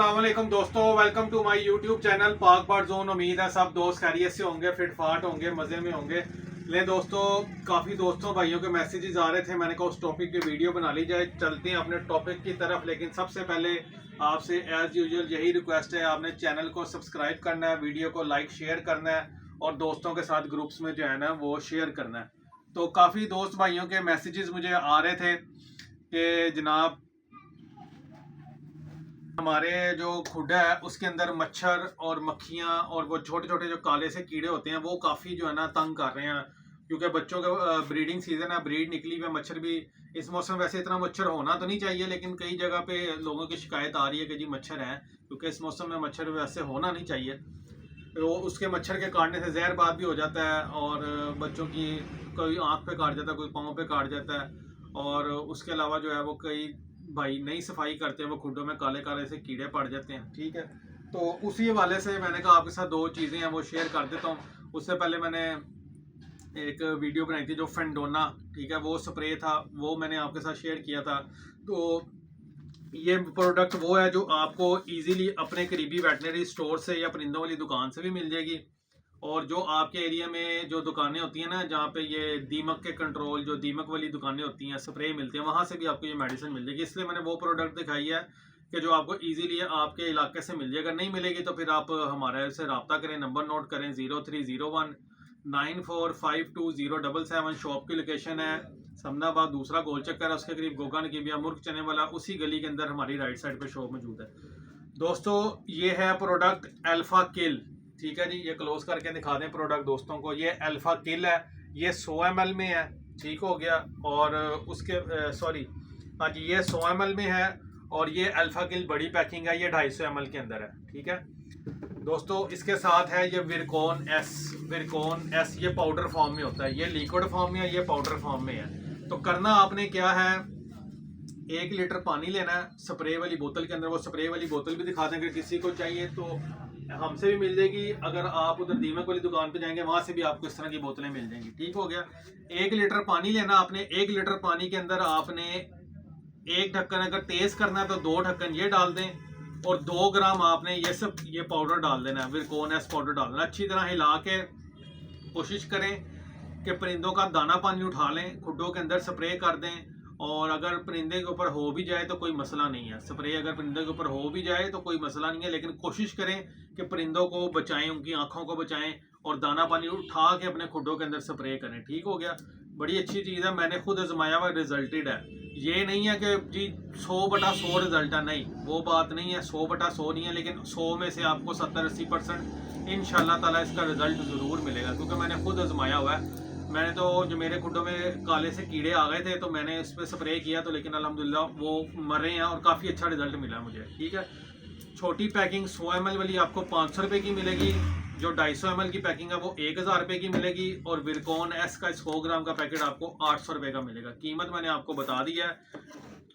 अस्सलाम वालेकुम दोस्तों, welcome to my YouTube channel Pak bird zone. उम्मीद है सब दोस्त खैरियत से होंगे, फिट फाट होंगे, मज़े में होंगे। ले दोस्तों, काफ़ी दोस्तों भाइयों के मैसेजेस आ रहे थे, मैंने कहा उस टॉपिक पे वीडियो बना ली जाए। चलते हैं अपने टॉपिक की तरफ, लेकिन सबसे पहले आपसे एज़ यूजुअल यही रिक्वेस्ट है, आपने चैनल को सब्सक्राइब करना है, वीडियो को लाइक शेयर करना है और दोस्तों के साथ ग्रुप्स में जो है ना वो शेयर करना है। तो काफ़ी दोस्त भाइयों के मैसेजेस मुझे आ रहे थे कि जनाब हमारे जो खुडा है उसके अंदर मच्छर और मक्खियाँ और वो छोटे छोटे जो काले से कीड़े होते हैं वो काफ़ी जो है ना तंग कर रहे हैं, क्योंकि बच्चों का ब्रीडिंग सीजन है, ब्रीड निकली हुई है। मच्छर भी इस मौसम वैसे इतना मच्छर होना तो नहीं चाहिए, लेकिन कई जगह पे लोगों की शिकायत आ रही है कि जी मच्छर हैं, क्योंकि इस मौसम में मच्छर वैसे होना नहीं चाहिए। तो उसके मच्छर के काटने से जहरबाद भी हो जाता है और बच्चों की कोई आँख पे काट जाता है, कोई पाँव पे काट जाता है। और उसके अलावा जो है वो कई भाई नई सफाई करते हैं, वो खुडों में काले काले से कीड़े पड़ जाते हैं। ठीक है, तो उसी हवाले से मैंने कहा आपके साथ दो चीज़ें हैं वो शेयर कर देता हूँ। उससे पहले मैंने एक वीडियो बनाई थी जो फेंडोना, ठीक है, वो स्प्रे था, वो मैंने आपके साथ शेयर किया था। तो ये प्रोडक्ट वो है जो आपको इजीली अपने करीबी वेटनरी स्टोर से या परिंदों वाली दुकान से भी मिल जाएगी, और जो आपके एरिया में जो दुकानें होती हैं ना जहाँ पे ये दीमक के कंट्रोल, जो दीमक वाली दुकानें होती हैं, स्प्रे मिलते हैं, वहाँ से भी आपको ये मेडिसिन मिल जाएगी। इसलिए मैंने वो प्रोडक्ट दिखाई है कि जो आपको इजीली आपके इलाके से मिल जाएगा। नहीं मिलेगी तो फिर आप हमारे से रब्ता करें, नंबर नोट करें 030194520777। शॉप की लोकेशन है समनाबाद, दूसरा गोल चक्कर है, उसके करीब गोगा नकीबिया मुर्ग चने वाला, उसी गली के अंदर हमारी राइट साइड पे शॉप मौजूद है। दोस्तों ये है प्रोडक्ट अल्फा किल, ठीक है जी, ये क्लोज करके दिखा दें प्रोडक्ट दोस्तों को। ये अल्फा किल है, ये 100 ml में है, ठीक हो गया। और उसके सॉरी हाँ जी, ये 100 ml में है और ये अल्फा किल बड़ी पैकिंग है, ये 250 ml के अंदर है। ठीक है दोस्तों, इसके साथ है ये विरकोन एस, ये पाउडर फॉर्म में होता है, ये लिक्विड फॉर्म में है, ये पाउडर फॉर्म में है। तो करना आपने क्या है, 1 लीटर पानी लेना है स्प्रे वाली बोतल के अंदर। वो स्प्रे वाली बोतल भी दिखा दें, अगर किसी को चाहिए तो हमसे भी मिल जाएगी। अगर आप उधर दीमक वाली दुकान पे जाएंगे वहां से भी आपको इस तरह की बोतलें मिल जाएंगी। ठीक हो गया, 1 लीटर पानी लेना आपने। 1 लीटर पानी के अंदर आपने एक ढक्कन, अगर तेज करना है तो 2 ढक्कन ये डाल दें, और 2 ग्राम आपने ये पाउडर डाल देना है, विरकोन एस पाउडर डाल देना। अच्छी तरह हिला के कोशिश करें कि परिंदों का दाना पानी उठा लें, खुडों के अंदर स्प्रे कर दें। और अगर परिंदे के ऊपर हो भी जाए तो कोई मसला नहीं है, स्प्रे अगर परिंदे के ऊपर हो भी जाए तो कोई मसला नहीं है, लेकिन कोशिश करें कि परिंदों को बचाएं, उनकी आंखों को बचाएं और दाना पानी उठा के अपने खुडों के अंदर स्प्रे करें। ठीक हो गया, बड़ी अच्छी चीज़ है, मैंने खुद आजमाया हुआ, रिजल्टेड है। ये नहीं है कि जी 100/100 रिजल्ट है, नहीं, वो बात नहीं है, 100/100 नहीं है, लेकिन 100 में से आपको 70-80% इंशाल्लाह ताला इसका रिजल्ट ज़रूर मिलेगा, क्योंकि मैंने खुद आजमाया हुआ है। मैंने तो जो मेरे खुडों में काले से कीड़े आ गए थे तो मैंने इस पर स्प्रे किया, तो लेकिन अल्हम्दुलिल्लाह वो मर रहे हैं और काफ़ी अच्छा रिजल्ट मिला मुझे। ठीक है, छोटी पैकिंग 100 ml वाली आपको 500 रुपये की मिलेगी, जो 250 ml की पैकिंग है वो 1000 रुपये की मिलेगी, और विरकोन एस का 100 ग्राम का पैकेट आपको 800 रुपये का मिलेगा। कीमत मैंने आपको बता दी है।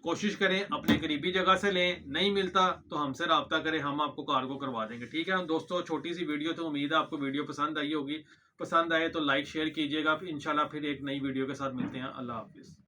कोशिश करें अपने करीबी जगह से लें, नहीं मिलता तो हमसे रब्ता करें, हम आपको कार्गो करवा देंगे। ठीक है दोस्तों, छोटी सी वीडियो, तो उम्मीद है आपको वीडियो पसंद आई होगी। पसंद आए तो लाइक शेयर कीजिएगा। इंशाल्लाह फिर एक नई वीडियो के साथ मिलते हैं। अल्लाह हाफिज़।